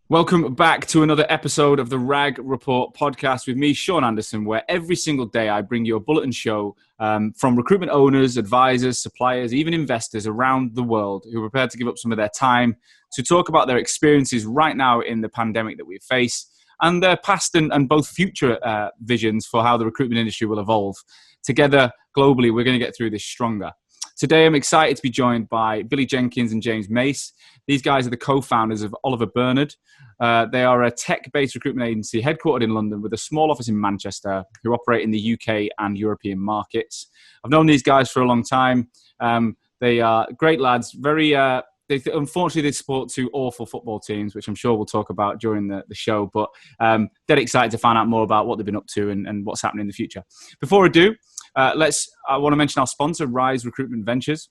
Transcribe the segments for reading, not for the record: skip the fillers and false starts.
Welcome back to another episode of the RAG Report podcast with me, Sean Anderson, where every single day I bring you a bulletin show from recruitment owners, advisors, suppliers, even investors around the world who are prepared to give up some of their time to talk about their experiences right now in the pandemic that we face and their past and both future visions for how the recruitment industry will evolve. Together, globally, we're going to get through this stronger. Today, I'm excited to be joined by Billy Jenkins and James Mace. These guys are the co-founders of Oliver Bernard. They are a tech-based recruitment agency headquartered in London with a small office in Manchester who operate in the UK and European markets. I've known these guys for a long time. They are great lads, unfortunately, they support two awful football teams, which I'm sure we'll talk about during the show, but dead excited to find out more about what they've been up to and what's happening in the future. Before I do, I want to mention our sponsor, Rise Recruitment Ventures,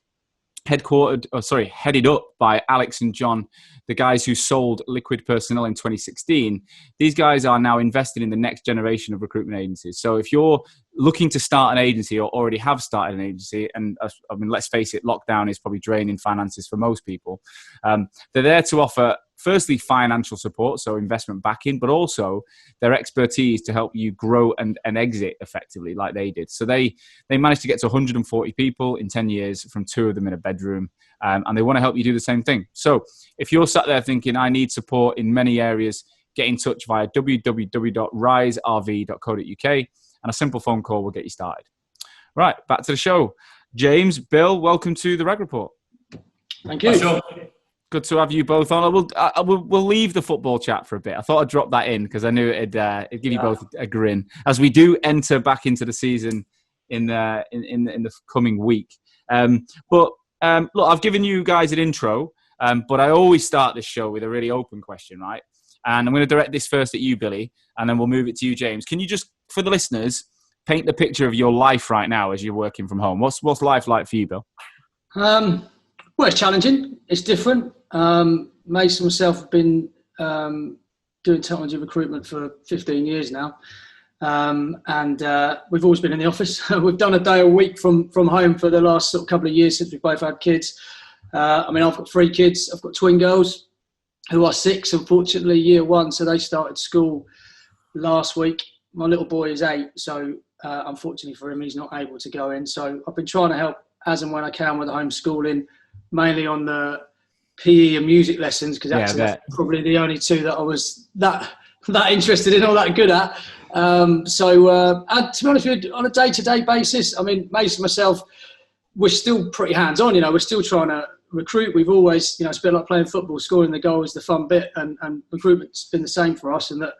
headed up by Alex and John, the guys who sold Liquid Personnel in 2016. These guys are now invested in the next generation of recruitment agencies. So if you're looking to start an agency or already have started an agency, and let's face it, lockdown is probably draining finances for most people. They're there to offer, firstly, financial support, so investment backing, but also their expertise to help you grow and exit effectively like they did. So they managed to get to 140 people in 10 years from two of them in a bedroom, and they want to help you do the same thing. So if you're sat there thinking, I need support in many areas, get in touch via www.riserv.co.uk, and a simple phone call will get you started. Right, back to the show. James, Bill, welcome to the RAG Report. Thank you. Sure. Good to have you both on. We'll leave the football chat for a bit. I thought I'd drop that in because I knew it'd give you both a grin as we do enter back into the season in the coming week. Look, I've given you guys an intro, but I always start this show with a really open question, right? And I'm going to direct this first at you, Billy, and then we'll move it to you, James. Can you just, for the listeners, paint the picture of your life right now as you're working from home? What's life like for you, Bill? Well, it's challenging. It's different. Mace and myself have been doing technology recruitment for 15 years now. And we've always been in the office. We've done a day a week from home for the last sort of couple of years since we've both had kids. I've got 3 kids. I've got twin girls who are 6, unfortunately, year 1. So they started school last week. My little boy is 8. So unfortunately for him, he's not able to go in. So I've been trying to help as and when I can with the homeschooling, mainly on the PE and music lessons, because that's probably the only 2 that I was that interested in or that good at. And to be honest with you, on a day-to-day basis, Mace and myself, we're still pretty hands-on. We're still trying to recruit. We've always, it's a bit like playing football. Scoring the goal is the fun bit, and recruitment's been the same for us in that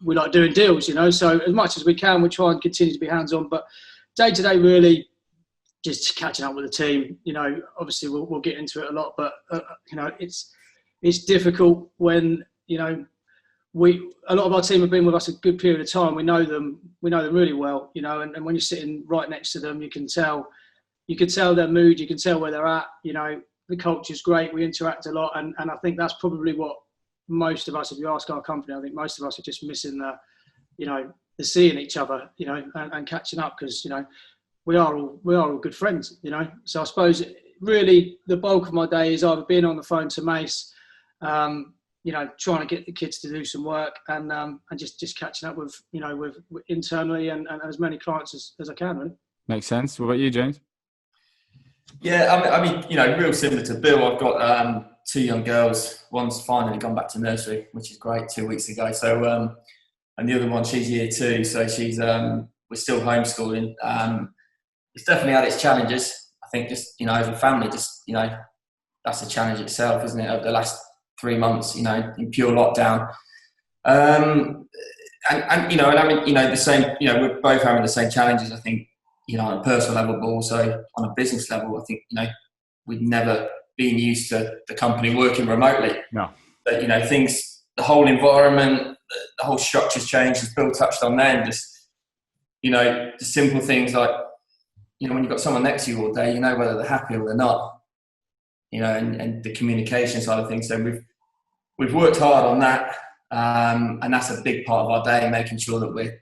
we like doing deals. So as much as we can, we try and continue to be hands-on. But day-to-day, really, just catching up with the team. Obviously we'll get into it a lot, but it's difficult when a lot of our team have been with us a good period of time. We know them really well, and when you're sitting right next to them, you can tell their mood, you can tell where they're at. The culture's great. We interact a lot, and I think that's probably what most of us, if you ask our company, I think most of us are just missing the seeing each other, and catching up, because we are all good friends, So I suppose really the bulk of my day is either being on the phone to Mace, trying to get the kids to do some work, and just catching up with internally and as many clients as I can. Really. Makes sense. What about you, James? Yeah, real similar to Bill. I've got 2 young girls. One's finally gone back to nursery, which is great, 2 weeks ago. So, and the other one, she's year 2, so she's we're still homeschooling. It's definitely had its challenges. I think just, as a family, that's a challenge itself, isn't it? Over the last 3 months, in pure lockdown. The same, we're both having the same challenges, I think, on a personal level, but also on a business level. I think, we've never been used to the company working remotely. No. But, things, the whole environment, the whole structure's changed, as Bill touched on then, just, the simple things like, when you've got someone next to you all day, whether they're happy or they're not, and the communication side of things. So we've worked hard on that, and that's a big part of our day, making sure that we're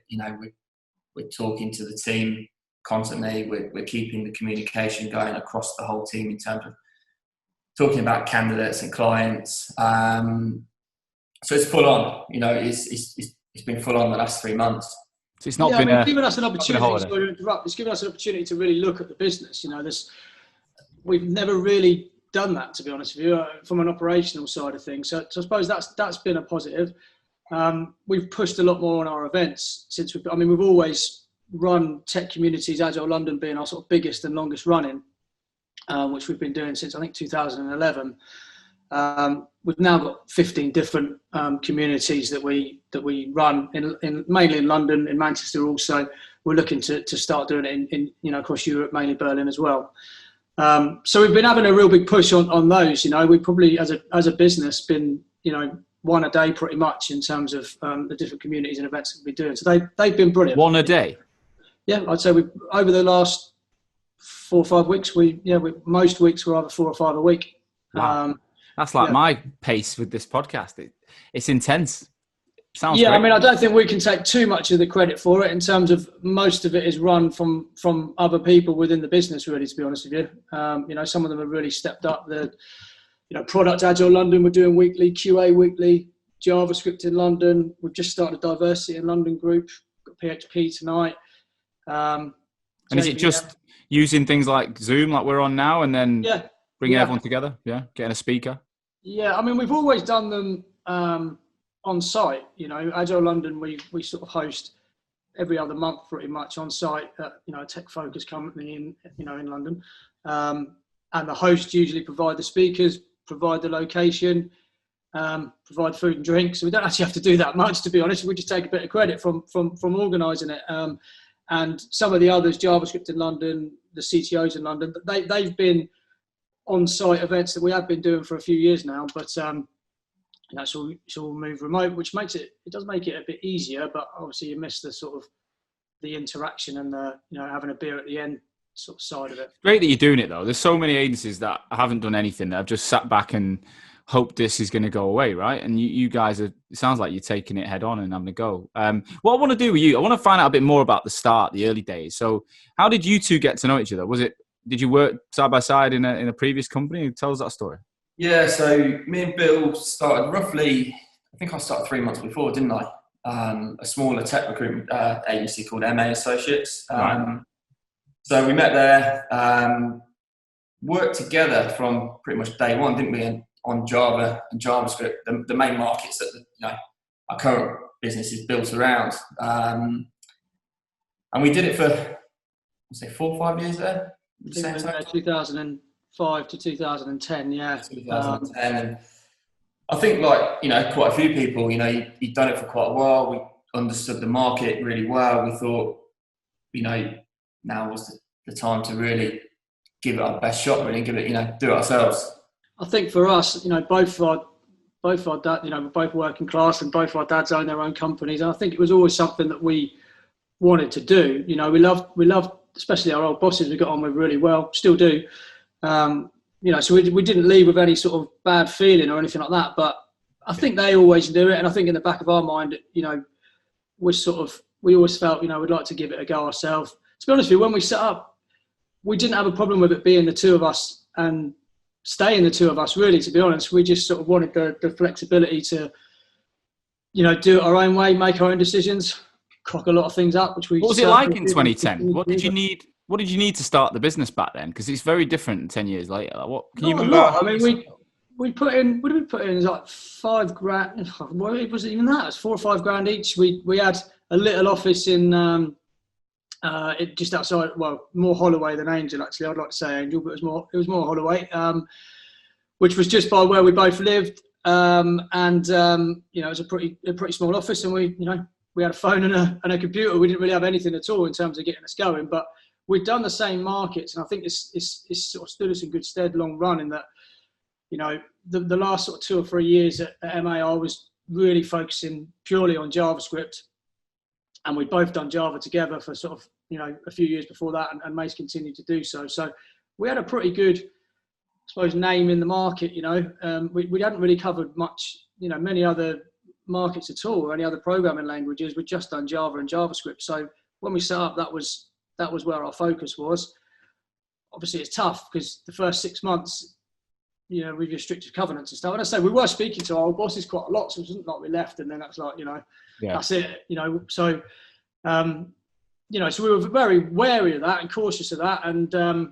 talking to the team constantly. We're keeping the communication going across the whole team in terms of talking about candidates and clients. So it's full on. You know, it's been full on the last 3 months. So it's not been it's given us an opportunity. holiday. Sorry to interrupt. It's given us an opportunity to really look at the business. You know, we've never really done that, to be honest with you, from an operational side of things. So I suppose that's been a positive. We've pushed a lot more on our events since we've always run tech communities, Agile London being our sort of biggest and longest running, which we've been doing since I think 2011. We've now got 15 different communities that we run in mainly in London, in Manchester also. We're looking to start doing it in across Europe, mainly Berlin as well. So we've been having a real big push on those. You know, we probably as a business been, you know, one a day pretty much in terms of the different communities and events that we've been doing. So they've been brilliant. One a day? Yeah, I'd say over the last 4 or 5 weeks, most weeks were either 4 or 5 a week. Wow. That's like my pace with this podcast. It's intense. Sounds great. I don't think we can take too much of the credit for it in terms of most of it is run from other people within the business, really, to be honest with you. You know, some of them have really stepped up. Product Agile London, we're doing weekly, QA weekly, JavaScript in London. We've just started a diversity in London group, got PHP tonight. And is it just using things like Zoom, like we're on now, and then bringing everyone together? Yeah, getting a speaker? Yeah, I mean, we've always done them on site. You know, Agile London, we sort of host every other month pretty much on site at, you know, a tech focused company in London. And the hosts usually provide the speakers, provide the location, provide food and drink. So we don't actually have to do that much, to be honest. We just take a bit of credit from organising it. And some of the others, JavaScript in London, the CTOs in London, they've been on-site events that we have been doing for a few years now. But it's all moved remote, which makes it does make it a bit easier. But obviously, you miss the sort of the interaction and the, you know, having a beer at the end sort of side of it. Great that you're doing it though. There's so many agencies that haven't done anything, that have just sat back and hope this is going to go away, right? And you guys it sounds like you're taking it head on and having a go. What I want to do with you, I want to find out a bit more about the early days. So how did you two get to know each other? Did you work side by side in a previous company? Tell us that story. Yeah, so me and Bill started roughly, I think I started 3 months before, didn't I? A smaller tech recruitment agency called MA Associates. Right. So we met there, worked together from pretty much day one, didn't we? On Java and JavaScript, the main markets that our current business is built around. And we did it for, 4 or 5 years there. 2005 to 2010, yeah. 2010, and I think quite a few people, you'd done it for quite a while. We understood the market really well. We thought, now was the time to really give it our best shot, really, do it ourselves. I think for us, both our dad, we're both working class, and both our dads own their own companies. And I think it was always something that we wanted to do. We loved, especially our old bosses we got on with really well, still do. So we didn't leave with any sort of bad feeling or anything like that. But I think they always knew it, and I think in the back of our mind, we always felt, we'd like to give it a go ourselves. To be honest with you, when we set up, we didn't have a problem with it being the two of us and staying the two of us, really, to be honest. We just sort of wanted the flexibility to, do it our own way, make our own decisions, cock a lot of things up. What was it like in 2010? What did you need to start the business back then? Because it's very different 10 years later. Like, what can you remember? I mean, we put in, what did we put in? It was like $5,000. Well, it wasn't even that. It was $4 or $5,000 each. We had a little office in just outside, more Holloway than Angel, actually. I'd like to say Angel, but it was more Holloway, which was just by where we both lived. It was a pretty small office, and we had a phone and a computer. We didn't really have anything at all in terms of getting us going, but we'd done the same markets, and I think it's sort of stood us in good stead long run, in that, the last sort of 2 or 3 years at MA, I was really focusing purely on JavaScript. And we'd both done Java together for sort of, a few years before that, and Mace continued to do so. So we had a pretty good, I suppose, name in the market, We hadn't really covered much, many other markets at all, or any other programming languages. We'd just done Java and JavaScript. So when we set up, that was where our focus was. Obviously, it's tough because the first 6 months, with your stricter covenants and stuff. And I say we were speaking to our old bosses quite a lot, so it wasn't like we left and then that's like, that's it, So, so we were very wary of that and cautious of that. And so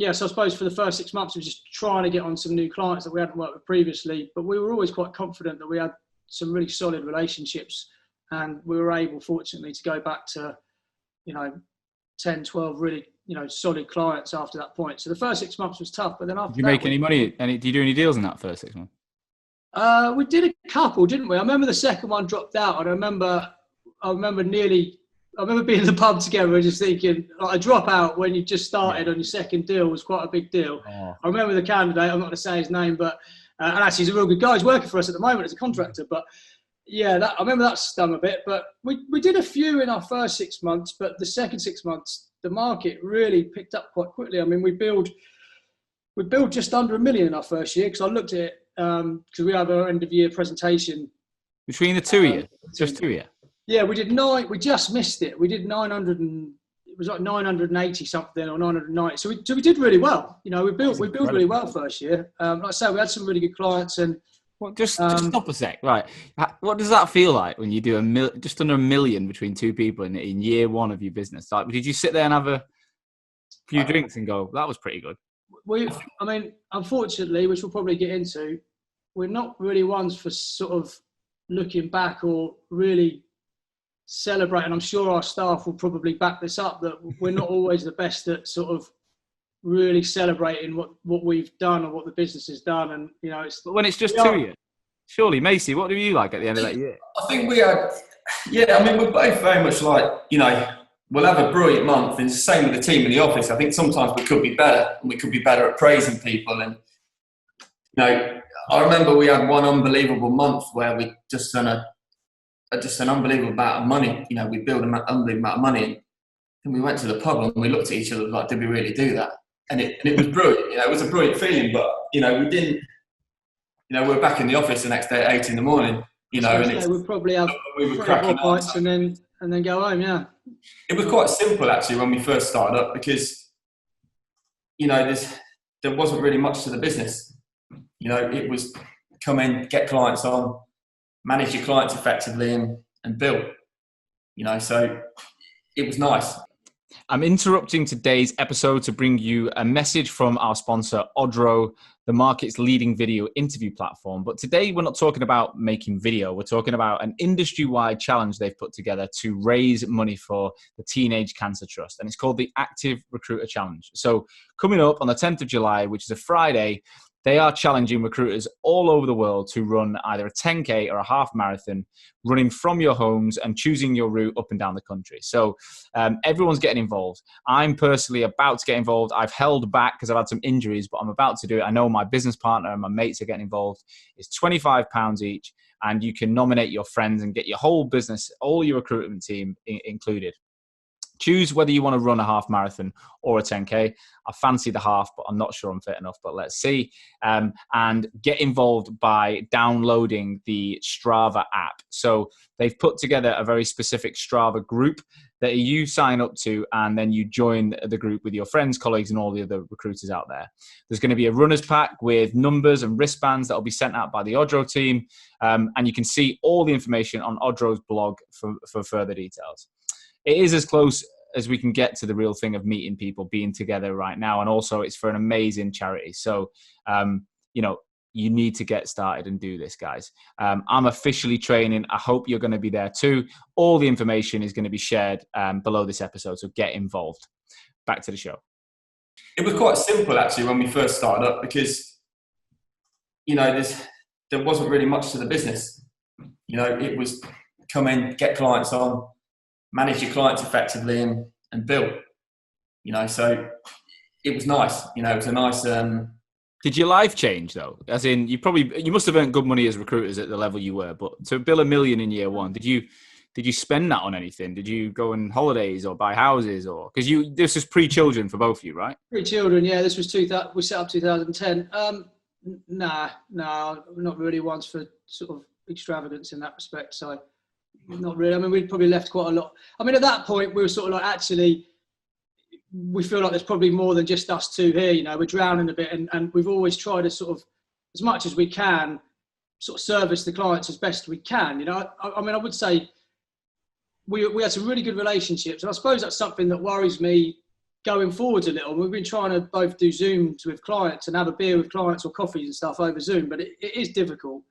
I suppose for the first 6 months, we were just trying to get on some new clients that we hadn't worked with previously. But we were always quite confident that we had some really solid relationships, and we were able, fortunately, to go back to, 10, 12 really, solid clients after that point. So the first 6 months was tough, but then after Did you make any money? Did you do any deals in that first 6 months? We did a couple, didn't we? I remember the second one dropped out, and I remember being in the pub together and just thinking, like, a dropout when you just started on your second deal was quite a big deal. Oh. I remember the candidate, I'm not going to say his name, but and actually he's a real good guy. He's working for us at the moment as a contractor. But I remember that stung a bit. But we did a few in our first 6 months, but the second 6 months, the market really picked up quite quickly. I mean, we built just under $1 million in our first year, because I looked at it because we have our end of year presentation. Between the two of you? Just two of you? Yeah, we did 9. We just missed it. We did 900 and it was like 980 something or 990. So we did really well. We built really well first year. Like I said, we had some really good clients. And just stop a sec. Right, what does that feel like when you do just under $1 million between two people in year one of your business? Like, did you sit there and have a few drinks and go, that was pretty good? Unfortunately, which we'll probably get into, we're not really ones for sort of looking back or really celebrating. I'm sure our staff will probably back this up, that we're not always the best at sort of really celebrating what we've done or what the business has done. And but when it's just two of you, surely, Macy, what do you like at the end of that year? I think we had, we're both very much like, we'll have a brilliant month, and it's the same with the team in the office. I think sometimes we could be better, and we could be better at praising people. And I remember we had one unbelievable month where we just done an unbelievable amount of money. We built an unbelievable amount of money, and we went to the pub and we looked at each other like, did we really do that? And it was brilliant. It was a brilliant feeling, but we didn't. We were back in the office the next day at 8 a.m. And we'd probably have we were cracking pints and then go home. Yeah, it was quite simple actually when we first started up, because there wasn't really much to the business. It was come in, get clients on, manage your clients effectively, and build. So it was nice. I'm interrupting today's episode to bring you a message from our sponsor, Odro, the market's leading video interview platform. But today we're not talking about making video. We're talking about an industry-wide challenge they've put together to raise money for the Teenage Cancer Trust. And it's called the Active Recruiter Challenge. So coming up on the 10th of July, which is a Friday, they are challenging recruiters all over the world to run either a 10K or a half marathon, running from your homes and choosing your route up and down the country. So everyone's getting involved. I'm personally about to get involved. I've held back because I've had some injuries, but I'm about to do it. I know my business partner and my mates are getting involved. It's £25 each, and you can nominate your friends and get your whole business, all your recruitment team included. Choose whether you want to run a half marathon or a 10K. I fancy the half, but I'm not sure I'm fit enough, but let's see. And get involved by downloading the Strava app. So they've put together a very specific Strava group that you sign up to, and then you join the group with your friends, colleagues, and all the other recruiters out there. There's going to be a runner's pack with numbers and wristbands that will be sent out by the Odro team. And you can see all the information on Odro's blog for further details. It is as close as we can get to the real thing of meeting people, being together right now. And also it's for an amazing charity. So, you need to get started and do this, guys. I'm officially training. I hope you're going to be there too. All the information is going to be shared below this episode. So get involved. Back to the show. It was quite simple actually when we first started up, because, there wasn't really much to the business. It was come in, get clients on, manage your clients effectively, and build. So it was nice. It was a nice. Did your life change though? As in, you must have earned good money as recruiters at the level you were, but to bill $1 million in year one, did you spend that on anything? Did you go on holidays or buy houses, or because this was pre-children for both of you, right? Pre-children, yeah. This was we set up 2010. Nah, not really ones for sort of extravagance in that respect. So. Not really. I mean, we'd probably left quite a lot. I mean, at that point, we were sort of like, actually, we feel like there's probably more than just us two here. We're drowning a bit, and we've always tried to sort of as much as we can, sort of service the clients as best we can. You know, I mean, I would say we had some really good relationships, and I suppose that's something that worries me going forwards a little. We've been trying to both do Zooms with clients and have a beer with clients or coffees and stuff over Zoom, but it is difficult.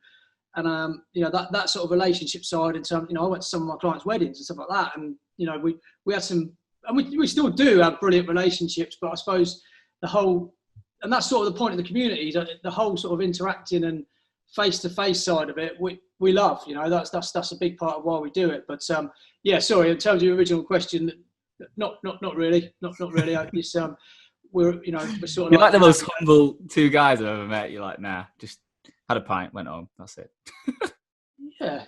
And you know, that sort of relationship side in terms, you know, I went to some of my clients' weddings and stuff like that, and you know, we had some, and we still do have brilliant relationships, but I suppose the whole, and that's sort of the point of the community, the whole sort of interacting and face-to-face side of it, we love. You know, that's a big part of why we do it. But yeah, sorry, in terms of your original question, not really. It's, we're, you know, we're sort of You're like the most humble two guys I've ever met. You're like, nah, just had a pint, went home, that's it.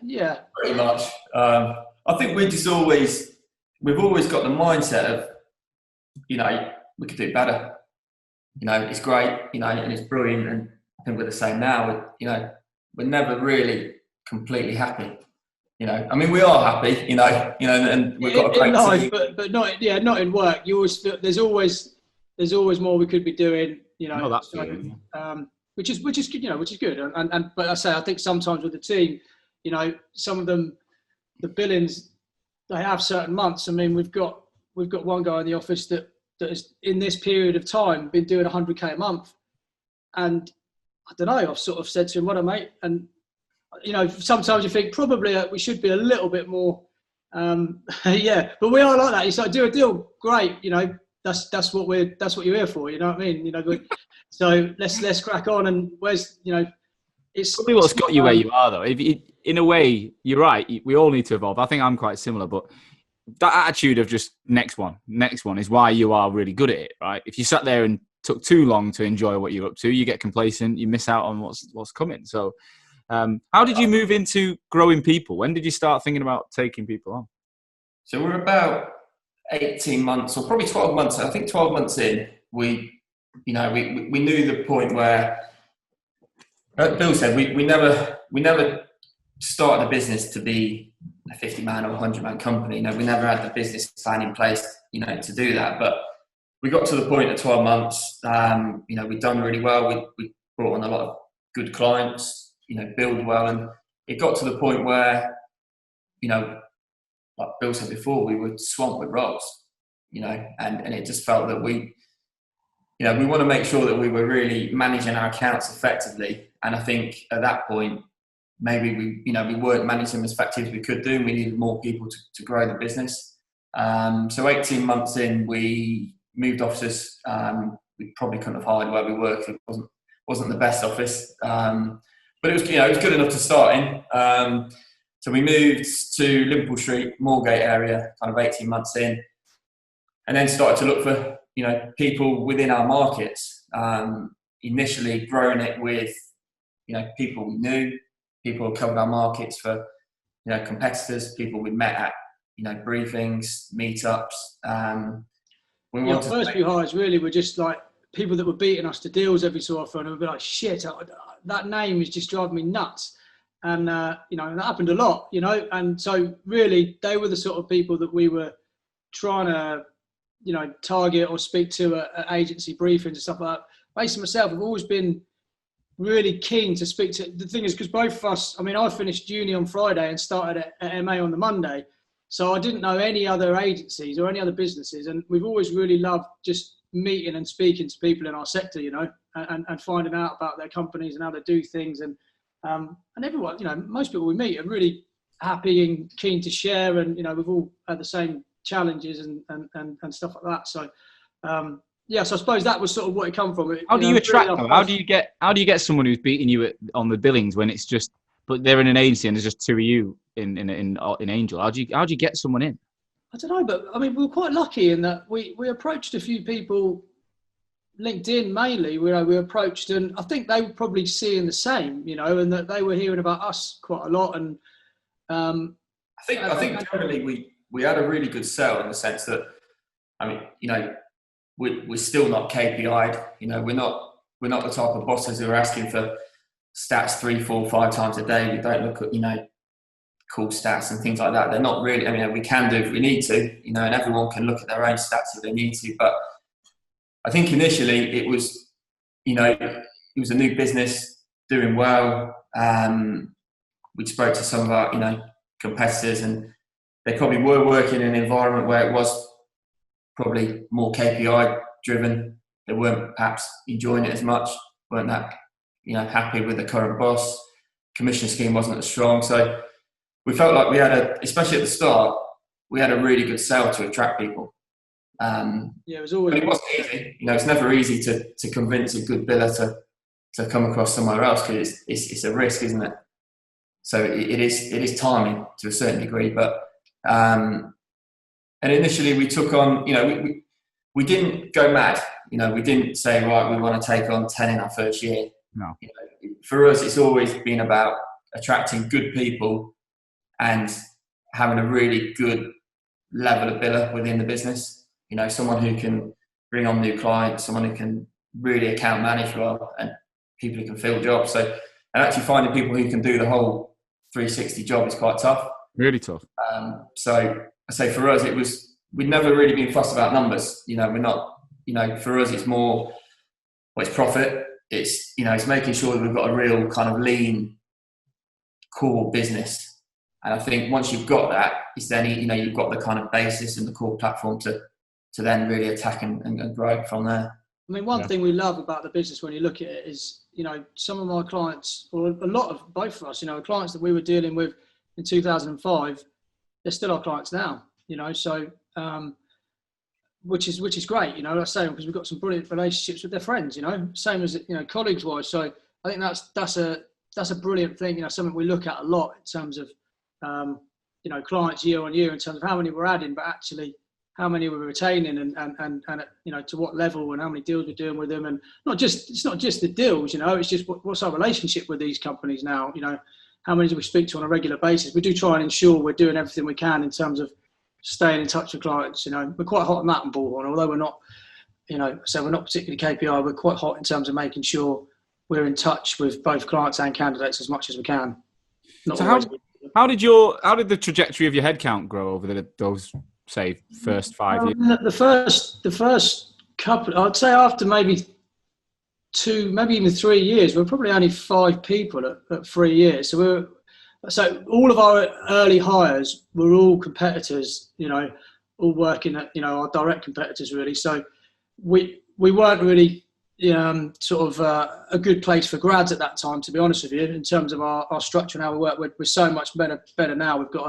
Yeah. Pretty much. I think we've always got the mindset of, you know, we could do better. You know, it's great, you know, and it's brilliant. And I think we're the same now. You know, we're never really completely happy. You know, I mean, we are happy, you know, and we've got a great life, team. but not in work. You always feel there's always more we could be doing. You know, that's so, good. which is good, you know, which is good. And but I think sometimes with the team, you know, some of them, the billings, they have certain months. I mean, we've got one guy in the office that has in this period of time been doing 100K a month, and I don't know. I've sort of said to him, "What a mate," and you know, sometimes you think probably we should be a little bit more, yeah. But we are like that. He's like, "Do a deal, great." You know, that's what you're here for. You know what I mean? You know, so let's crack on. And where's, you know, it's probably what's got you where you are, though. In a way, you're right. We all need to evolve. I think I'm quite similar, but that attitude of just next one is why you are really good at it, right? If you sat there and took too long to enjoy what you're up to, you get complacent, you miss out on what's coming. So how did you move into growing people? When did you start thinking about taking people on? So we're about 18 months or probably 12 months. I think 12 months in, we knew the point where, like Bill said, we never started a business to be a 50-man or 100-man company. You know, we never had the business plan in place, you know, to do that. But we got to the point at 12 months, you know, we'd done really well. We brought on a lot of good clients, you know, build well. And it got to the point where, you know, like Bill said before, we were swamped with roles, you know, and it just felt that we want to make sure that we were really managing our accounts effectively. And I think at that point, maybe we weren't managing them as effectively as we could do. And we needed more people to grow the business. So 18 months in, we moved offices. We probably couldn't have hired where we were because it wasn't the best office. But it was good enough to start in. So we moved to Liverpool Street, Moorgate area, kind of 18 months in, and then started to look for, you know, people within our markets. Initially growing it with, you know, people we knew, people who covered our markets for, you know, competitors, people we met at, you know, briefings, meetups. Our first few hires really were just like people that were beating us to deals every so often, and we'd be like, shit, that name is just driving me nuts. And, you know, that happened a lot, you know, and so really they were the sort of people that we were trying to, you know, target or speak to at agency briefings and stuff like that. Based on myself, I've always been really keen to speak to, the thing is, because both of us, I mean, I finished uni on Friday and started at MA on the Monday. So I didn't know any other agencies or any other businesses. And we've always really loved just meeting and speaking to people in our sector, you know, and finding out about their companies and how they do things. And everyone, you know, most people we meet are really happy and keen to share. And, you know, we've all had the same challenges and stuff like that. So, yeah, so I suppose that was sort of what it come from. How do you attract them? How do you get someone who's beating you on the billings when it's just, but they're in an agency and there's just two of you in Angel? How do you get someone in? I don't know, but I mean, we were quite lucky in that we approached a few people, LinkedIn mainly, where we approached, and I think they were probably seeing the same, you know, and that they were hearing about us quite a lot. And I think generally we had a really good sell in the sense that, I mean, you know, we're still not KPI'd. You know, we're not the type of bosses who are asking for stats 3, 4, 5 times a day. We don't look at, you know, cool stats and things like that. They're not really, I mean, we can do if we need to, you know, and everyone can look at their own stats if they need to. But I think initially it was, you know, it was a new business. doing well. We spoke to some of our, competitors, and they probably were working in an environment where it was probably more KPI driven. They weren't perhaps enjoying it as much, weren't that, happy with the current boss. Commission scheme wasn't as strong. So we felt like we had especially at the start, we had a really good sell to attract people. It was always. But it wasn't easy. It's never easy to convince a good biller to come across somewhere else, because it's a risk, isn't it? So it is timing to a certain degree. But and initially we took on, we didn't go mad. We didn't say, right, we want to take on 10 in our first year. No. For us, it's always been about attracting good people and having a really good level of biller within the business. Someone who can bring on new clients, someone who can really account manage well, and people who can fill jobs. So, and actually finding people who can do the whole 360 job is quite tough. Really tough. So I say for us, we'd never really been fussed about numbers. We're not, for us, it's more, it's profit. It's, it's making sure that we've got a real kind of lean core business. And I think once you've got that, it's then, you've got the kind of basis and the core platform to then really attack and grow from there. I mean, one thing we love about the business when you look at it is, some of my clients, or a lot of both of us, clients that we were dealing with in 2005, they're still our clients now, so, which is great, like I say, because we've got some brilliant relationships with their friends, same as, colleagues wise. So I think that's a brilliant thing, something we look at a lot in terms of, clients year on year in terms of how many we're adding, but actually how many we're retaining and to what level and how many deals we're doing with them. And it's not just the deals, it's just what's our relationship with these companies now, how many do we speak to on a regular basis? We do try and ensure we're doing everything we can in terms of staying in touch with clients. We're quite hot on that on Bullhorn, although we're not, so we're not particularly KPI, we're quite hot in terms of making sure we're in touch with both clients and candidates as much as we can. How did the trajectory of your headcount grow over those, say, first 5 years? The first couple, I'd say after maybe 2, maybe even 3 years, we're probably only 5 people at 3 years. So all of our early hires were all competitors, all working at, our direct competitors really. So we weren't really a good place for grads at that time, to be honest with you, in terms of our structure and how we work. We're so much better now. We've got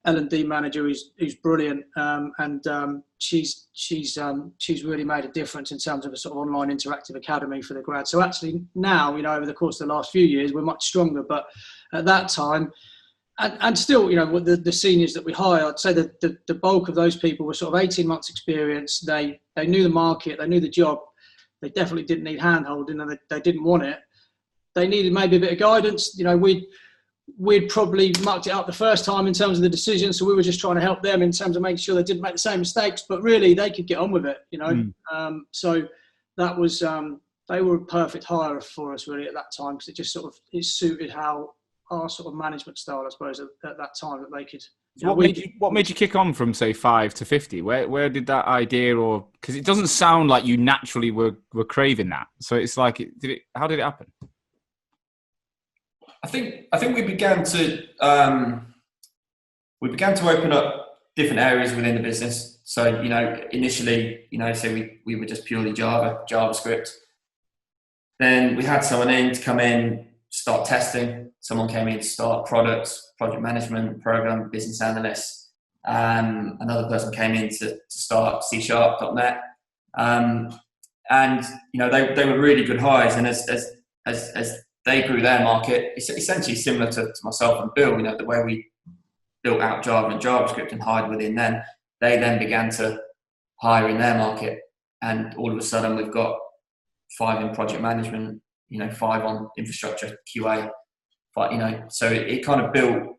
an L&D manager who's brilliant, and she's really made a difference in terms of a sort of online interactive academy for the grads. So actually now, over the course of the last few years, we're much stronger. But at that time, and still, the seniors that we hire, I'd say that the bulk of those people were sort of 18 months experience. They knew the market, they knew the job. They definitely didn't need hand-holding, and they didn't want it. They needed maybe a bit of guidance. We'd probably mucked it up the first time in terms of the decision, so we were just trying to help them in terms of making sure they didn't make the same mistakes, but really they could get on with it, So that was, they were a perfect hire for us really at that time, because it just it suited how our sort of management style, I suppose, at that time, that they could. What made you kick on from, say, 5 to 50? Where did that idea, or because it doesn't sound like you naturally were craving that, so it's like, how did it happen? I think we began to open up different areas within the business. So initially, say we were just purely JavaScript. Then we had someone to come in, start testing. Someone came in to start products, project management, program, business analysts. Another person came in to start C#.net. And they were really good hires. And as they grew their market, it's essentially similar to myself and Bill. The way we built out Java and JavaScript and hired within them, they then began to hire in their market. And all of a sudden we've got 5 in project management, 5 on infrastructure, QA. But, so it kind of built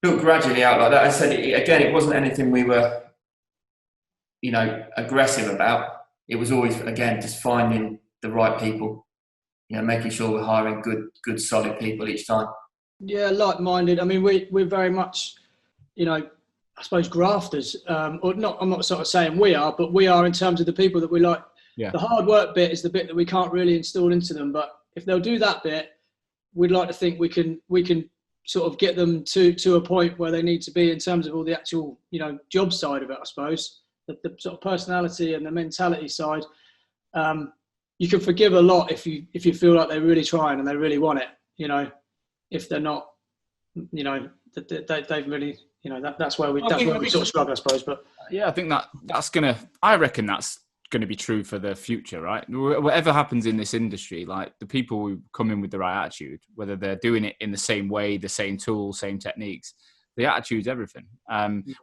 gradually out like that. I said, it wasn't anything we were, aggressive about. It was always, again, just finding the right people, making sure we're hiring good, solid people each time. Yeah, like-minded. I mean, we're very much, I suppose, grafters. Or not. I'm not sort of saying we are, but we are in terms of the people that we like. Yeah. The hard work bit is the bit that we can't really install into them, but if they'll do that bit, we'd like to think we can sort of get them to a point where they need to be in terms of all the actual, job side of it, I suppose. The sort of personality and the mentality side. You can forgive a lot if you feel like they're really trying and they really want it. If they're not, they've really, that's where we sort of struggle, I suppose. But yeah, I think I reckon that's going to be true for the future, right? Whatever happens in this industry, like the people who come in with the right attitude, whether they're doing it in the same way, the same tools, same techniques, the attitude's everything.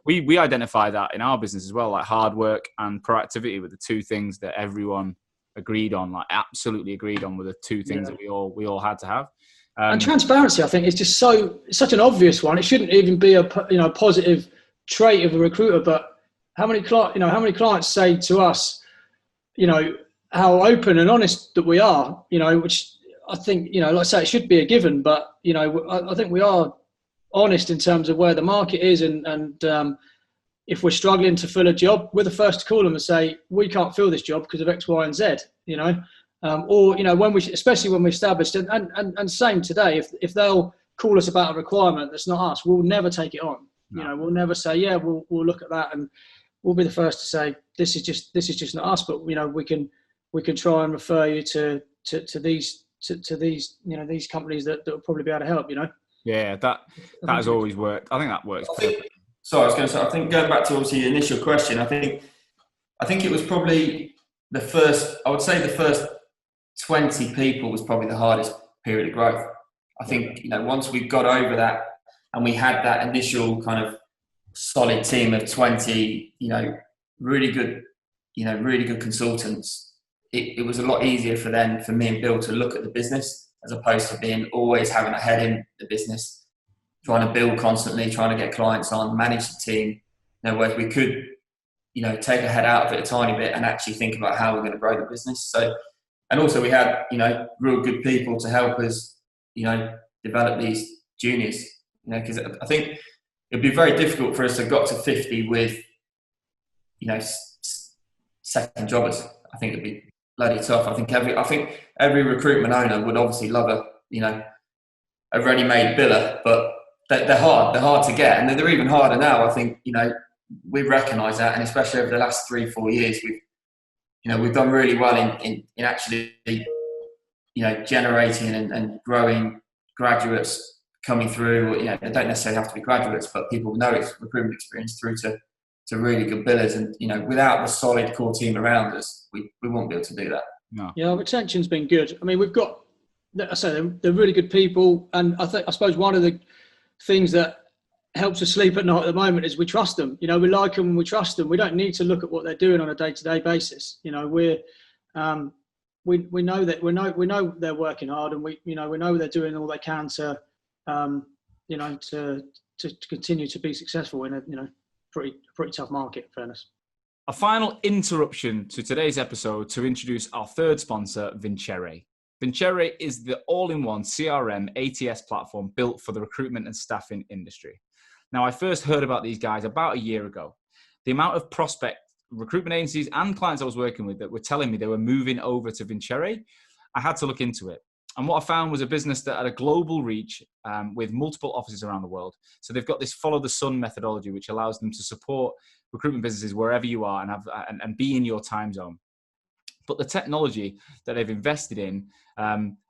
We identify that in our business as well, like hard work and proactivity were the two things that everyone agreed on, like absolutely agreed on, were the two things that we all had to have. And transparency, I think, is just such an obvious one. It shouldn't even be a positive trait of a recruiter. But how many clients say to us, how open and honest that we are, which I think, like I say, it should be a given. But I think we are honest in terms of where the market is, and if we're struggling to fill a job, we're the first to call them and say we can't fill this job because of X, Y, and Z. Especially when we established and same today, if they'll call us about a requirement that's not us, we'll never take it on. No. We'll never say we'll look at that, and we'll be the first to say this is just not us. But we can try and refer you to these these companies that will probably be able to help. Yeah, that has always worked. I think that works. I was going to say, I think going back to obviously your initial question, I think it was probably the first 20 people was probably the hardest period of growth. I think, once we got over that and we had that initial kind of solid team of 20, really good consultants, it was a lot easier for me and Bill to look at the business as opposed to always having a head in the business, trying to build constantly, trying to get clients on, manage the team, whereas we could, take a head out of it a tiny bit and actually think about how we're going to grow the business. So, and also we had, real good people to help us, develop these juniors, because I think it'd be very difficult for us to got to 50 with, second jobbers. I think it'd be bloody tough. I think every recruitment owner would obviously love a ready-made biller, but they're hard to get, and they're even harder now. I think, we recognise that, and especially over the last 3-4 years, we've done really well in actually, generating and growing graduates coming through. They don't necessarily have to be graduates, but people know it's recruitment experience through to really good billers. And, without the solid core team around us, we won't be able to do that. No. Yeah, retention's been good. I mean, we've got, I say, they're really good people. And I suppose one of the things that helps us sleep at night at the moment is we trust them. We like them, we trust them. We don't need to look at what they're doing on a day-to-day basis. We know they're working hard, and we know they're doing all they can to continue to be successful in a pretty tough market, in fairness. A final interruption to today's episode to introduce our third sponsor, Vincere. Vincere is the all-in-one CRM ATS platform built for the recruitment and staffing industry. Now, I first heard about these guys about a year ago. The amount of prospect recruitment agencies and clients I was working with that were telling me they were moving over to Vincere, I had to look into it. And what I found was a business that had a global reach with multiple offices around the world. So they've got this follow the sun methodology, which allows them to support recruitment businesses wherever you are and be in your time zone. But the technology that they've invested in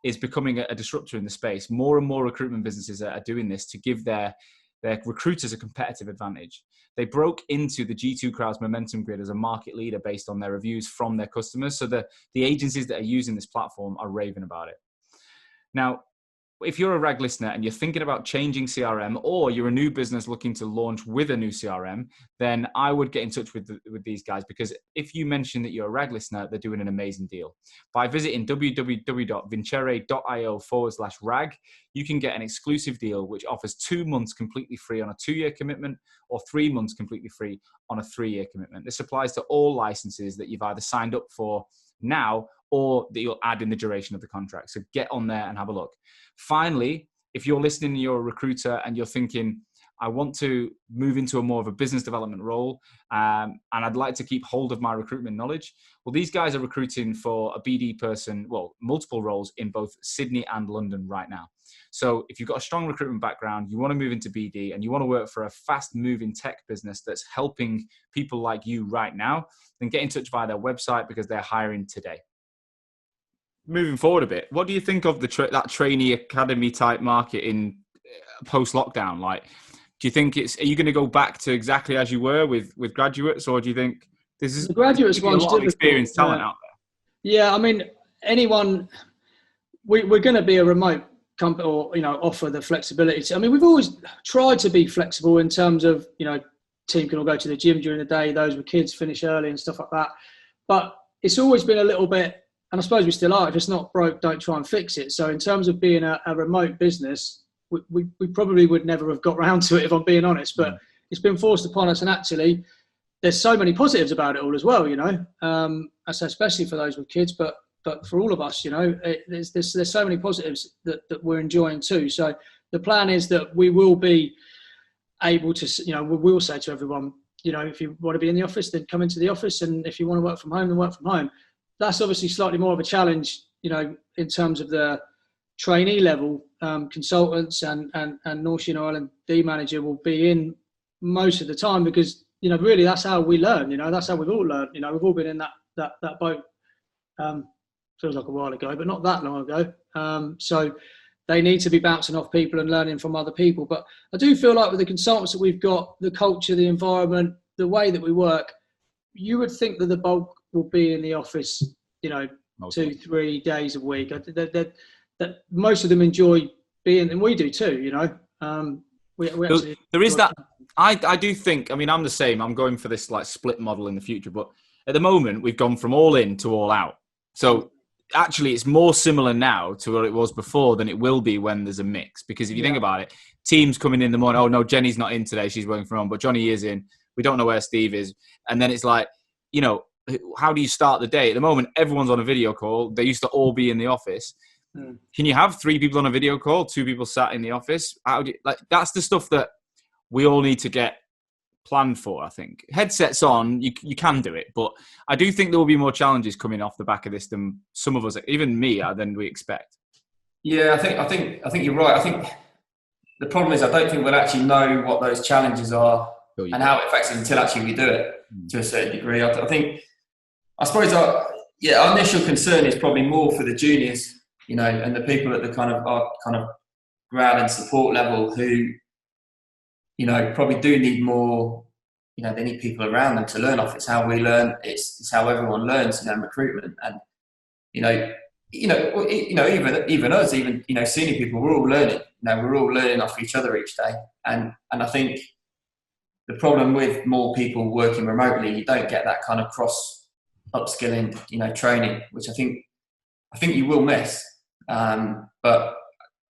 is becoming a disruptor in the space. More and more recruitment businesses are doing this to give their recruiters a competitive advantage. They broke into the G2 Crowd's momentum grid as a market leader based on their reviews from their customers. So the agencies that are using this platform are raving about it. Now, if you're a RAG listener and you're thinking about changing CRM, or you're a new business looking to launch with a new CRM, then I would get in touch with these guys, because if you mention that you're a RAG listener, they're doing an amazing deal. By visiting www.vincere.io/RAG, you can get an exclusive deal which offers 2 months completely free on a 2-year commitment, or 3 months completely free on a 3-year commitment. This applies to all licenses that you've either signed up for now or that you'll add in the duration of the contract. So get on there and have a look. Finally, if you're listening and you're a recruiter and you're thinking, I want to move into a more of a business development role, and I'd like to keep hold of my recruitment knowledge. Well, these guys are recruiting for a BD person, well, multiple roles in both Sydney and London right now. So if you've got a strong recruitment background, you want to move into BD and you want to work for a fast-moving tech business that's helping people like you right now, then get in touch via their website because they're hiring today. Moving forward a bit, what do you think of that trainee academy type market in post-lockdown? Like, do you think are you going to go back to exactly as you were with graduates, or do you think this is the graduates a lot of experienced talent out there? Yeah, I mean, we're going to be a remote company, or offer the flexibility. I mean, we've always tried to be flexible in terms of team can all go to the gym during the day. Those with kids finish early and stuff like that. But it's always been a little bit. And I suppose we still are. If it's not broke, don't try and fix it. So in terms of being a remote business, we probably would never have got round to it, if I'm being honest. But it's been forced upon us. And actually, there's so many positives about it all as well, I say especially for those with kids, but for all of us, there's so many positives that we're enjoying too. So the plan is that we will be able to, we will say to everyone, if you want to be in the office, then come into the office. And if you want to work from home, then work from home. That's obviously slightly more of a challenge, in terms of the trainee level. Consultants and North Ireland D manager will be in most of the time because, really that's how we learn, that's how we've all learned. We've all been in that boat. Feels like a while ago, but not that long ago. So they need to be bouncing off people and learning from other people. But I do feel like with the consultants that we've got, the culture, the environment, the way that we work, you would think that the bulk will be in the office, 2-3 days a week. That most of them enjoy being, and we do too. There is that. I do think. I mean, I'm the same. I'm going for this like split model in the future, but at the moment we've gone from all in to all out. So actually, it's more similar now to what it was before than it will be when there's a mix. Because if you think about it, teams coming in the morning. Oh no, Jenny's not in today. She's working from home, but Johnny is in. We don't know where Steve is, and then it's like, how do you start the day? At the moment, everyone's on a video call. They used to all be in the office. Can you have 3 people on a video call, 2 people sat in the office? That's the stuff that we all need to get planned for, I think. Headsets on, you can do it, but I do think there will be more challenges coming off the back of this than some of us, even me, than we expect. Yeah, I think you're right. I think the problem is I don't think we'll actually know what those challenges are and how it affects it until actually we do it to a certain degree. I suppose our initial concern is probably more for the juniors, and the people at the kind of grad and support level who, probably do need more. They need people around them to learn off. It's how we learn. It's how everyone learns, in recruitment. And even us, senior people, we're all learning. We're all learning off each other each day. And I think the problem with more people working remotely, you don't get that kind of cross upskilling, training, which I think you will miss. But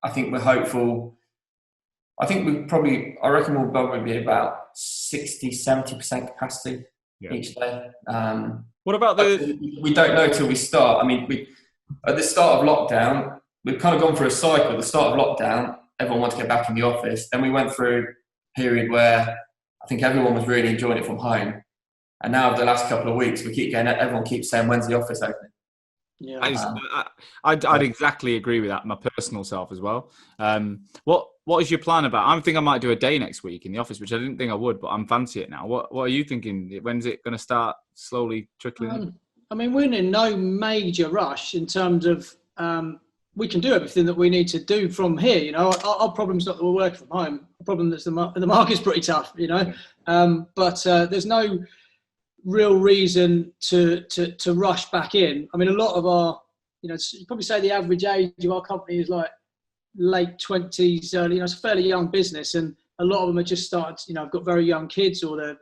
I think we're hopeful. I reckon we'll probably be about 60-70% capacity each day. What about we don't know till we start. I mean, at the start of lockdown, we've kind of gone through a cycle. At the start of lockdown, everyone wanted to get back in the office. Then we went through a period where I think everyone was really enjoying it from home. And now over the last couple of weeks, everyone keeps saying, when's the office opening? Yeah, I'd exactly agree with that. My personal self as well. What is your plan about? I think I might do a day next week in the office, which I didn't think I would, but I'm fancy it now. What are you thinking? When's it going to start slowly trickling in? I mean, we're in no major rush in terms of we can do everything that we need to do from here. Our problem's not that we're working from home. The problem is the market's pretty tough. But there's no real reason to rush back in. I mean, a lot of our, you probably say the average age of our company is like late 20s, early, it's a fairly young business, and a lot of them are just started, have got very young kids, or they're,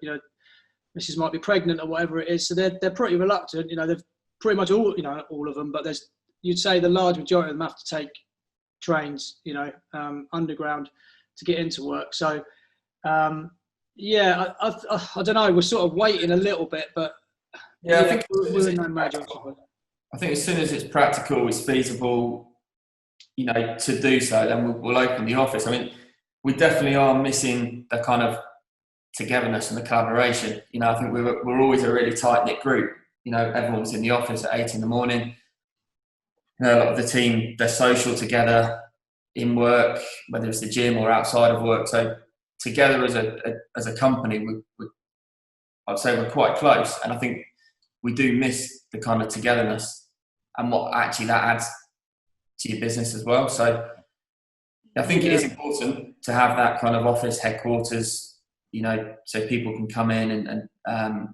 Mrs. might be pregnant or whatever it is. So they're pretty reluctant, they've pretty much all, not all of them, but you'd say the large majority of them have to take trains, underground to get into work. So, I don't know. We're sort of waiting a little bit, but I think we're in no major. I think as soon as it's practical, it's feasible, to do so, then we'll open the office. I mean, we definitely are missing the kind of togetherness and the collaboration. You know, I think we're always a really tight-knit group. You know, everyone's in the office at 8 a.m. You know, a lot of the team, they're social together in work, whether it's the gym or outside of work. So together as a company, I'd say we're quite close. And I think we do miss the kind of togetherness and what actually that adds to your business as well. So I think it is important to have that kind of office headquarters, you know, so people can come in and I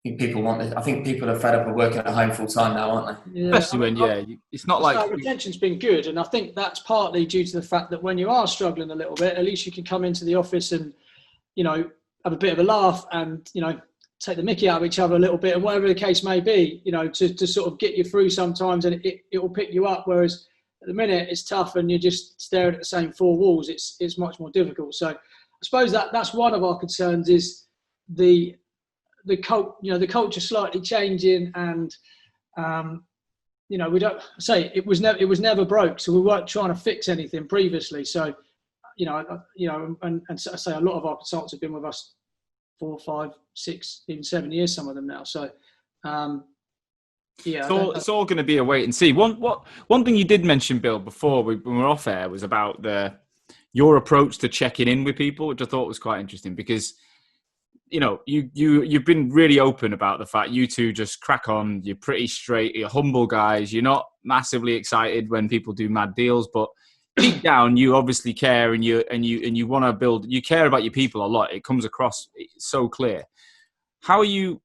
think people want this. I think people are fed up of working at home full time now, aren't they? Yeah, especially when it's not like retention's been good, and I think that's partly due to the fact that when you are struggling a little bit, at least you can come into the office and, you know, have a bit of a laugh and, you know, take the mickey out of each other a little bit, and whatever the case may be, you know, to sort of get you through sometimes, and it will pick you up. Whereas at the minute it's tough and you're just staring at the same four walls. It's much more difficult. So I suppose that's one of our concerns is the culture slightly changing, and you know, we don't say it was never broke, so we weren't trying to fix anything previously. So you know, and so I say a lot of our consultants have been with us 4, 5, 6, even 7 years, some of them now. So it's all going to be a wait and see. One thing you did mention, Bill, before when we were off air was about your approach to checking in with people, which I thought was quite interesting because, you know, you've been really open about the fact you two just crack on. You're pretty straight. You're humble guys. You're not massively excited when people do mad deals, but deep down, you obviously care, and you want to build. You care about your people a lot. It comes across so clear. How are you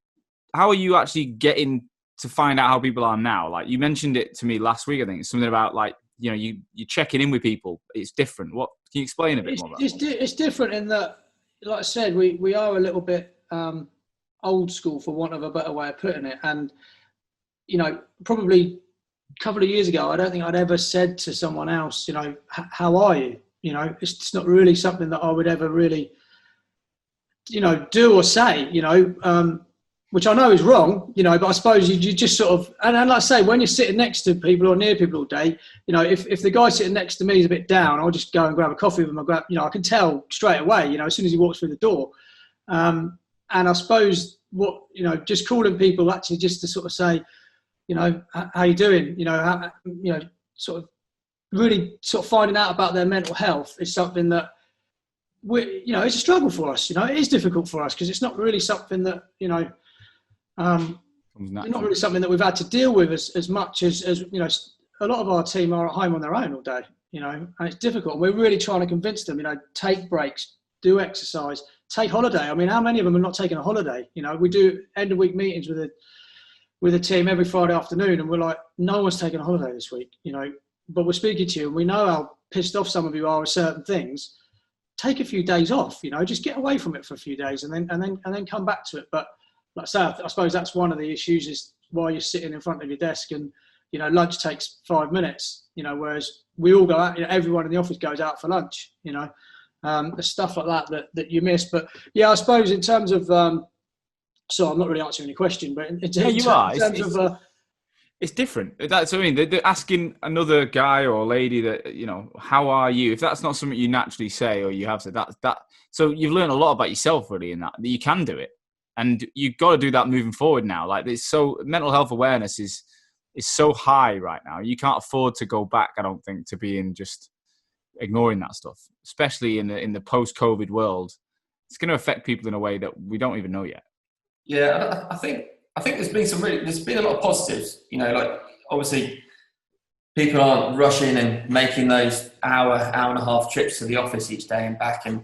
actually getting to find out how people are now? Like you mentioned it to me last week. I think it's something about like, you know, you're checking in with people. It's different. What can you explain a bit more about that? It's different in that, like I said, we are a little bit old school, for want of a better way of putting it. And, you know, probably a couple of years ago, I don't think I'd ever said to someone else, you know, how are you? You know, it's not really something that I would ever really, you know, do or say, you know, which I know is wrong, you know, but I suppose you just sort of, and like I say, when you're sitting next to people or near people all day, you know, if the guy sitting next to me is a bit down, I'll just go and grab a coffee with him. You know, I can tell straight away, you know, as soon as he walks through the door. And I suppose just calling people actually just to sort of say, you know, how you doing? You know, sort of really sort of finding out about their mental health is something that it's a struggle for us. You know, it is difficult for us because it's not really something that, you know, not really something that we've had to deal with as much as you know, a lot of our team are at home on their own all day, you know, and it's difficult. We're really trying to convince them, you know, take breaks, do exercise, take holiday. I mean, how many of them are not taking a holiday? You know, we do end of week meetings with a team every Friday afternoon, and we're like, no one's taking a holiday this week, you know, but we're speaking to you and we know how pissed off some of you are with certain things. Take a few days off, you know, just get away from it for a few days and then come back to it. But like I say, I suppose that's one of the issues is while you're sitting in front of your desk and, you know, lunch takes 5 minutes, you know, whereas we all go out, you know, everyone in the office goes out for lunch, you know, there's stuff like that you miss. But yeah, I suppose in terms of, so I'm not really answering any question, but in terms of... It's different. That's what I mean. They're asking another guy or lady that, you know, how are you? If that's not something you naturally say or you have said, that. So you've learned a lot about yourself really in that you can do it. And you've got to do that moving forward now. Like mental health awareness is so high right now. You can't afford to go back, I don't think, to being just ignoring that stuff, especially in the post-COVID world. It's going to affect people in a way that we don't even know yet. Yeah, I think there's been a lot of positives. You know, like obviously people aren't rushing and making those hour and a half trips to the office each day and back, and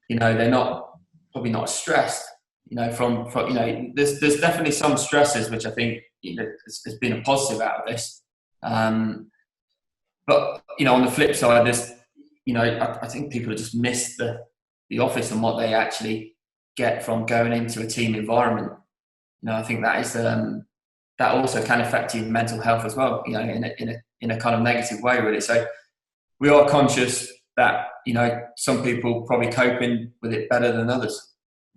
you know they're probably not stressed. You know, from you know, there's definitely some stresses which I think, you know, has been a positive out of this. But you know, on the flip side, there's, you know, I think people have just missed the office and what they actually get from going into a team environment. You know, I think that is that also can affect your mental health as well. You know, in a kind of negative way, really. So we are conscious that, you know, some people probably coping with it better than others.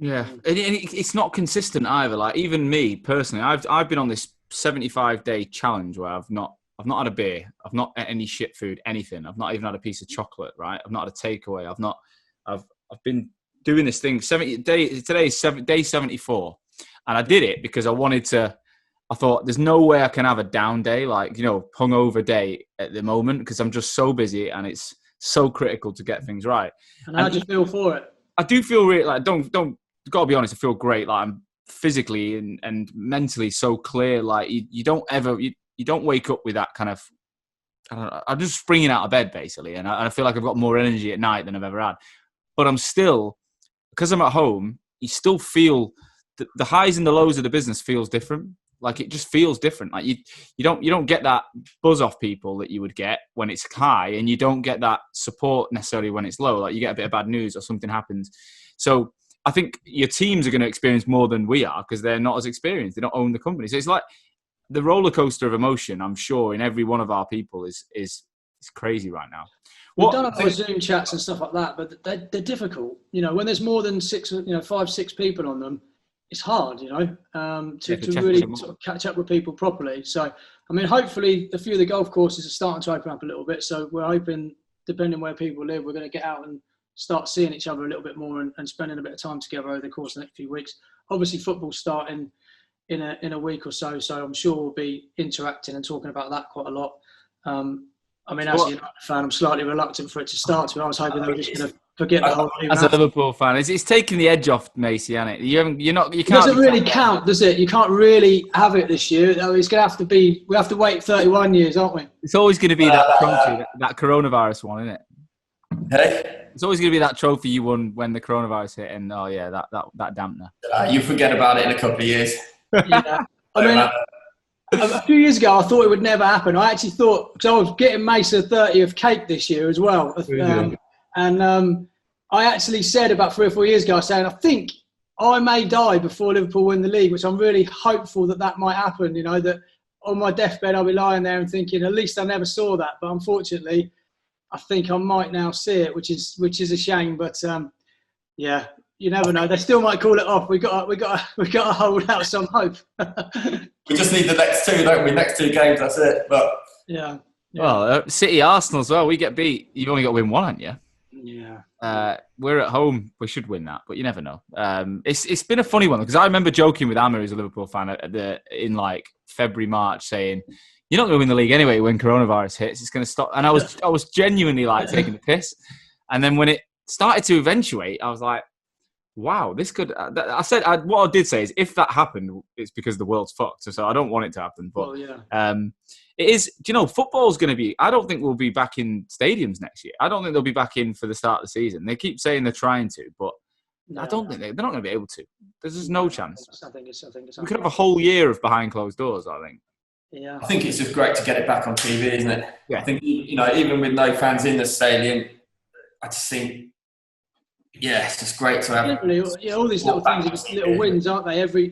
Yeah, and it's not consistent either. Like even me personally, I've been on this 75-day challenge where I've not I've not had a beer. I've not had any shit food, anything. I've not even had a piece of chocolate, right? I've not had a takeaway. I've been doing this thing. Today is day 74. And I did it because I thought there's no way I can have a down day, like, hungover day at the moment, because I'm just so busy and it's so critical to get things right. And how do you feel for it? I do feel really like, gotta be honest, I feel great. Like, I'm physically and mentally so clear. Like, you don't wake up with that kind of, I don't know, I'm just springing out of bed basically. And I feel like I've got more energy at night than I've ever had. But I'm still, because I'm at home, you still feel the highs and the lows of the business feels different. Like, it just feels different. Like, you don't get that buzz off people that you would get when it's high, and you don't get that support necessarily when it's low. Like, you get a bit of bad news or something happens. So I think your teams are going to experience more than we are because they're not as experienced. They don't own the company. So it's like the roller coaster of emotion, I'm sure, in every one of our people is crazy right now. We've done our Zoom chats and stuff like that, but they're difficult. When there's more than 5, 6 people on them, it's hard, to really sort of catch up with people properly. So, I mean, hopefully a few of the golf courses are starting to open up a little bit. So we're hoping, depending where people live, we're going to get out and start seeing each other a little bit more and spending a bit of time together over the course of the next few weeks. Obviously, football's starting in a week or so, so I'm sure we'll be interacting and talking about that quite a lot. I mean, as a United fan, I'm slightly reluctant for it to start. To I was hoping they were just going to forget the whole thing. As a Liverpool fan, it's taking the edge off Macy, isn't it? You can't. It doesn't really count, does it? You can't really have it this year. It's going to have to be. We have to wait 31 years, aren't we? It's always going to be that trophy, that coronavirus one, isn't it? Hey, it's always going to be that trophy you won when the coronavirus hit, and that dampener. You forget about it in a couple of years. Yeah, I mean. A few years ago, I thought it would never happen. I actually thought, because I was getting Mace a 30th cake this year as well. And I actually said about 3 or 4 years ago, I was saying, I think I may die before Liverpool win the league, which I'm really hopeful that might happen. That on my deathbed, I'll be lying there and thinking, at least I never saw that. But unfortunately, I think I might now see it, which is a shame. But yeah. You never know. They still might call it off. We got to hold out some hope. We just need the next 2, don't we? Next 2 games, that's it. But yeah. Well, City, Arsenal as well. We get beat. You've only got to win one, haven't you? Yeah. We're at home. We should win that, but you never know. It's been a funny one because I remember joking with Amir, who's a Liverpool fan, in like February, March, saying, "You're not going to win the league anyway when coronavirus hits. It's going to stop." And I was genuinely like taking the piss. And then when it started to eventuate, I was like, wow, this could. What I did say is, if that happened, it's because the world's fucked. So I don't want it to happen. But it is. Do you know, football's going to be. I don't think we'll be back in stadiums next year. I don't think they'll be back in for the start of the season. They keep saying they're trying to, but I don't think they're not going to be able to. There's just no chance. I think it's we could have a whole year of behind closed doors, I think. Yeah. I think it's just great to get it back on TV, isn't it? Yeah. I think even with no fans in the stadium, I just think. Yeah, it's just great to have. All these little things are just little wins, aren't they? Every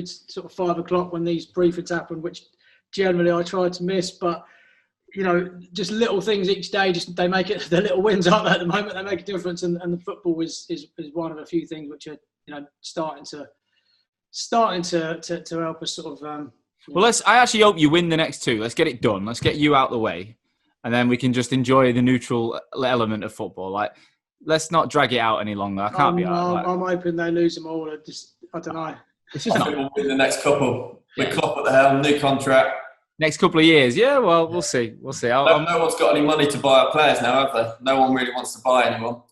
sort of 5 o'clock when these briefings happen, which generally I try to miss, but just little things each day. Just they make it. The little wins, aren't they? At the moment, they make a difference, and the football is one of a few things which are starting to help us sort of. Well, I actually hope you win the next 2. Let's get it done. Let's get you out the way, and then we can just enjoy the neutral element of football, like. Let's not drag it out any longer. I can't be out. I'm hoping they lose them all. I don't know. It's just not. We'll win the next couple. With Klopp at the helm, new contract. Next couple of years, yeah. Well, we'll see. We'll see. No one's got any money to buy our players now, have they? No one really wants to buy anyone.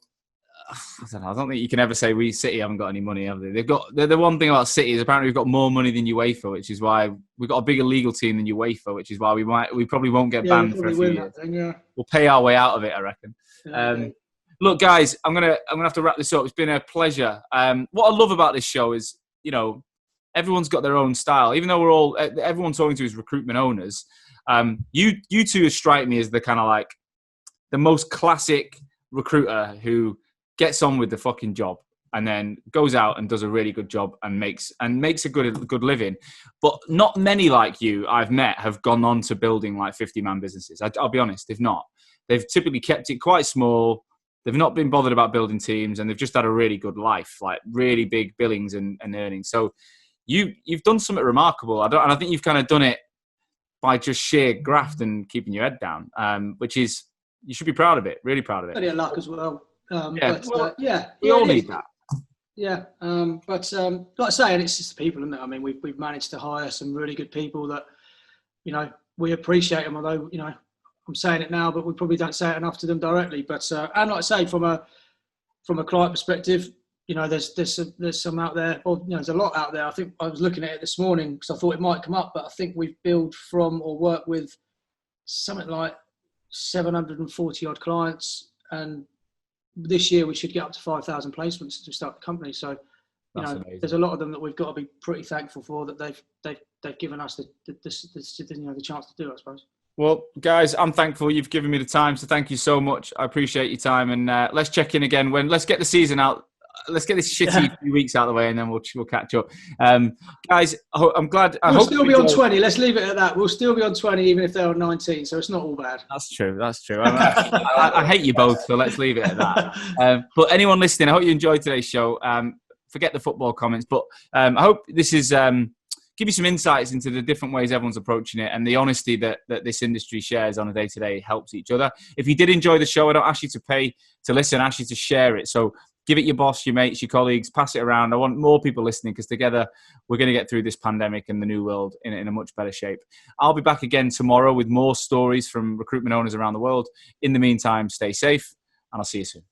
I don't know. I don't think you can ever say City haven't got any money, have they? The one thing about City is apparently we've got more money than UEFA, which is why we've got a bigger legal team than UEFA, which is why we probably won't get banned for a few years. We'll pay our way out of it, I reckon. Yeah, Look, guys, I'm gonna have to wrap this up. It's been a pleasure. What I love about this show is, everyone's got their own style. Even though everyone talking to is recruitment owners. You two strike me as the kind of like the most classic recruiter who gets on with the fucking job and then goes out and does a really good job and makes a good living. But not many like you I've met have gone on to building like 50-man businesses. I'll be honest, they've not. They've typically kept it quite small. They've not been bothered about building teams, and they've just had a really good life, like really big billings and earnings. So you've done something remarkable. And I think you've kind of done it by just sheer graft and keeping your head down, which is, you should be proud of it, really proud of it. Plenty of luck as well. We all need that. Yeah, but like I say, and it's just the people, isn't it? I mean, we've managed to hire some really good people that, you know, we appreciate them. Although, you know, I'm saying it now, but we probably don't say it enough to them directly. But and like I say, from a client perspective, you know, there's some out there. Well, you know, there's a lot out there. I think I was looking at it this morning because I thought it might come up, but I think we've billed from or worked with something like 740 odd clients, and this year we should get up to 5,000 placements to start the company. So, you know, amazing. There's a lot of them that we've got to be pretty thankful for, that they've given us the chance to do, I suppose. Well, guys, I'm thankful you've given me the time, so thank you so much. I appreciate your time, and let's check in again let's get the season out. Let's get this shitty few weeks out of the way, and then we'll catch up. Guys, I'm glad. We'll still be on 20. Let's leave it at that. We'll still be on 20, even if they're on 19. So it's not all bad. That's true. I hate you both, so let's leave it at that. But anyone listening, I hope you enjoyed today's show. Forget the football comments, but I hope this is give you some insights into the different ways everyone's approaching it, and the honesty that this industry shares on a day-to-day helps each other. If you did enjoy the show, I don't ask you to pay to listen. I ask you to share it. So give it your boss, your mates, your colleagues, pass it around. I want more people listening, because together we're going to get through this pandemic and the new world in a much better shape. I'll be back again tomorrow with more stories from recruitment owners around the world. In the meantime, stay safe, and I'll see you soon.